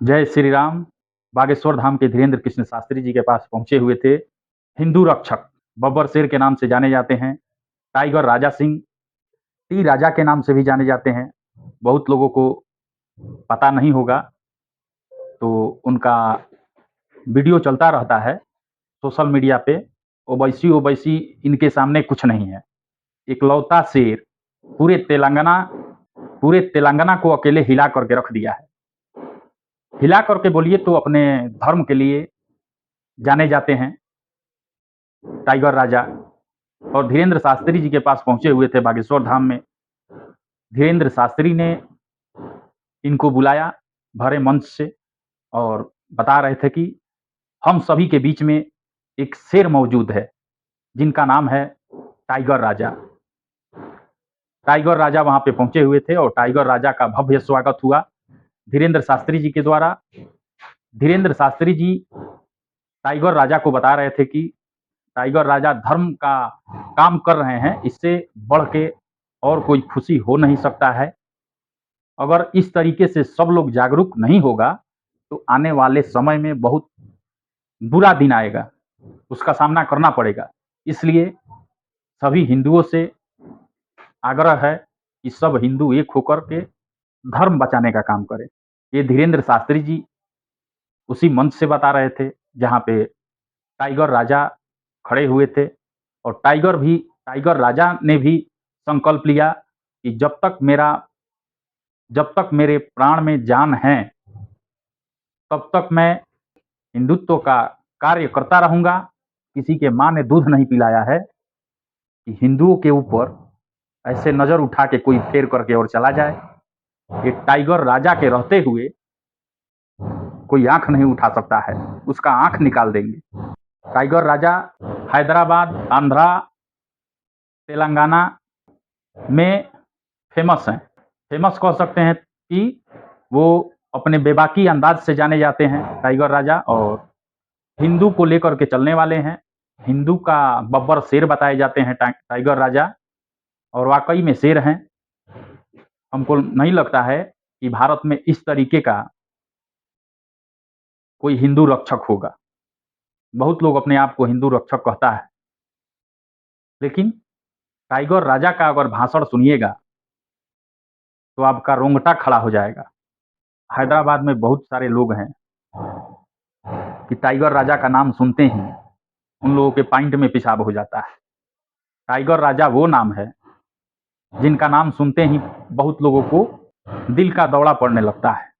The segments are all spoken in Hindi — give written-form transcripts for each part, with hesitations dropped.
जय श्री राम। बागेश्वर धाम के धीरेन्द्र कृष्ण शास्त्री जी के पास पहुंचे हुए थे। हिंदू रक्षक बब्बर शेर के नाम से जाने जाते हैं। टाइगर राजा सिंह टी राजा के नाम से भी जाने जाते हैं। बहुत लोगों को पता नहीं होगा, तो उनका वीडियो चलता रहता है सोशल मीडिया पे। ओवैसी ओवैसी इनके सामने कुछ नहीं है। इकलौता शेर पूरे तेलंगाना को अकेले हिला करके रख दिया है। हिला करके बोलिए तो अपने धर्म के लिए जाने जाते हैं टाइगर राजा। और धीरेन्द्र शास्त्री जी के पास पहुंचे हुए थे बागेश्वर धाम में। धीरेन्द्र शास्त्री ने इनको बुलाया भरे मंच से और बता रहे थे कि हम सभी के बीच में एक शेर मौजूद है जिनका नाम है टाइगर राजा। टाइगर राजा वहां पे पहुंचे हुए थे और टाइगर राजा का भव्य स्वागत हुआ धीरेन्द्र शास्त्री जी के द्वारा। धीरेन्द्र शास्त्री जी टाइगर राजा को बता रहे थे कि टाइगर राजा धर्म का काम कर रहे हैं, इससे बढ़ के और कोई खुशी हो नहीं सकता है। अगर इस तरीके से सब लोग जागरूक नहीं होगा तो आने वाले समय में बहुत बुरा दिन आएगा, उसका सामना करना पड़ेगा। इसलिए सभी हिंदुओं से आग्रह है कि सब हिंदू एक होकर के धर्म बचाने का काम करें। ये धीरेन्द्र शास्त्री जी उसी मंच से बता रहे थे जहाँ पे टाइगर राजा खड़े हुए थे। और टाइगर राजा ने भी संकल्प लिया कि जब तक मेरे प्राण में जान है तब तक मैं हिंदुत्व का कार्य करता रहूंगा। किसी के माँ ने दूध नहीं पिलाया है कि हिंदुओं के ऊपर ऐसे नजर उठा के कोई फेर करके और चला जाए। ये टाइगर राजा के रहते हुए कोई आंख नहीं उठा सकता है, उसका आंख निकाल देंगे। टाइगर राजा हैदराबाद, आंध्रा, तेलंगाना में फेमस हैं। फेमस कह सकते हैं कि वो अपने बेबाकी अंदाज से जाने जाते हैं टाइगर राजा, और हिंदू को लेकर के चलने वाले हैं। हिंदू का बब्बर शेर बताए जाते हैं टाइगर राजा, और वाकई में शेर हैं। हमको नहीं लगता है कि भारत में इस तरीके का कोई हिंदू रक्षक होगा। बहुत लोग अपने आप को हिंदू रक्षक कहता है, लेकिन टाइगर राजा का अगर भाषण सुनिएगा तो आपका रोंगटा खड़ा हो जाएगा। हैदराबाद में बहुत सारे लोग हैं कि टाइगर राजा का नाम सुनते ही उन लोगों के पाइंट में पेशाब हो जाता है। टाइगर राजा वो नाम है जिनका नाम सुनते ही बहुत लोगों को दिल का दौरा पड़ने लगता है।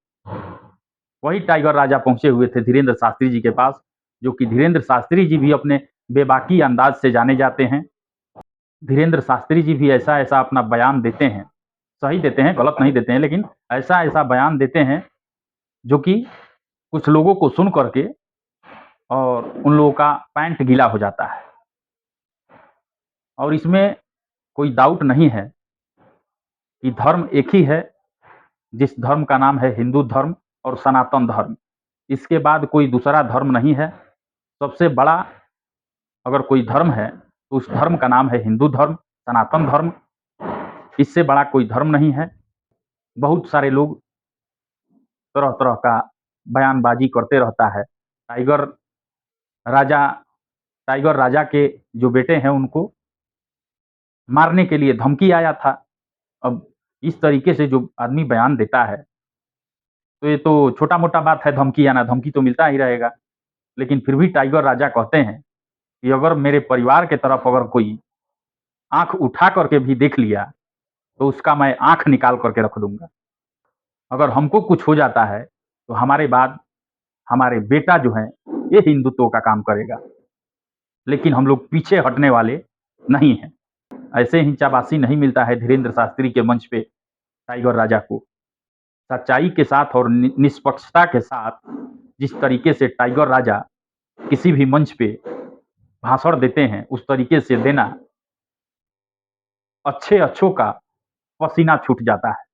वही टाइगर राजा पहुंचे हुए थे धीरेन्द्र शास्त्री जी के पास, जो कि धीरेन्द्र शास्त्री जी भी अपने बेबाकी अंदाज से जाने जाते हैं। धीरेन्द्र शास्त्री जी भी ऐसा ऐसा अपना बयान देते हैं, सही देते हैं, गलत नहीं देते हैं, लेकिन ऐसा ऐसा बयान देते हैं जो कि कुछ लोगों को सुन करके और उन लोगों का पैंट गीला हो जाता है। और इसमें कोई डाउट नहीं है कि धर्म एक ही है, जिस धर्म का नाम है हिंदू धर्म और सनातन धर्म। इसके बाद कोई दूसरा धर्म नहीं है। सबसे बड़ा अगर कोई धर्म है तो उस धर्म का नाम है हिंदू धर्म, सनातन धर्म। इससे बड़ा कोई धर्म नहीं है। बहुत सारे लोग तरह तरह का बयानबाजी करते रहता है। राजा टाइगर राजा के जो बेटे हैं उनको मारने के लिए धमकी आया था। अब इस तरीके से जो आदमी बयान देता है तो ये तो छोटा मोटा बात है, धमकी आना, धमकी तो मिलता ही रहेगा। लेकिन फिर भी टाइगर राजा कहते हैं कि अगर मेरे परिवार के तरफ अगर कोई आंख उठा करके भी देख लिया तो उसका मैं आंख निकाल करके रख दूंगा। अगर हमको कुछ हो जाता है तो हमारे बाद हमारे बेटा जो है ये हिंदुत्व का काम करेगा, लेकिन हम लोग पीछे हटने वाले नहीं हैं। ऐसे ही चाबासी नहीं मिलता है धीरेन्द्र शास्त्री के मंच पे टाइगर राजा को। सच्चाई के साथ और निष्पक्षता के साथ जिस तरीके से टाइगर राजा किसी भी मंच पे भाषण देते हैं, उस तरीके से देना, अच्छे अच्छों का पसीना छूट जाता है।